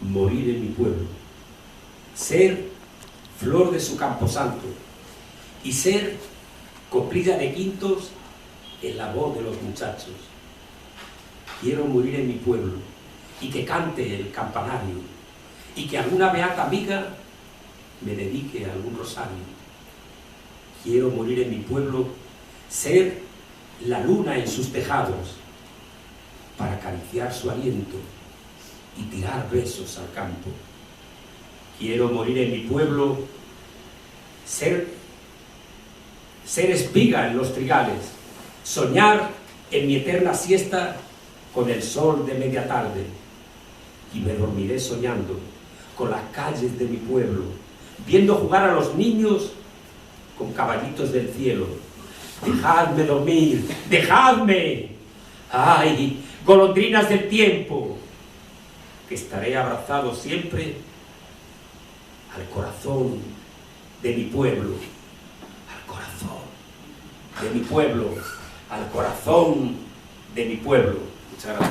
morir en mi pueblo, ser flor de su camposanto y ser coplilla de quintos en la voz de los muchachos. Quiero morir en mi pueblo y que cante el campanario y que alguna beata amiga me dedique a algún rosario. Quiero morir en mi pueblo, ser la luna en sus tejados para acariciar su aliento y tirar besos al campo. Quiero morir en mi pueblo, ser espiga en los trigales, soñar en mi eterna siesta con el sol de media tarde, y me dormiré soñando con las calles de mi pueblo, viendo jugar a los niños con caballitos del cielo. ¡Dejadme dormir! ¡Dejadme! ¡Ay, golondrinas del tiempo! Que estaré abrazado siempre al corazón de mi pueblo, al corazón de mi pueblo, al corazón de mi pueblo. Muchas gracias.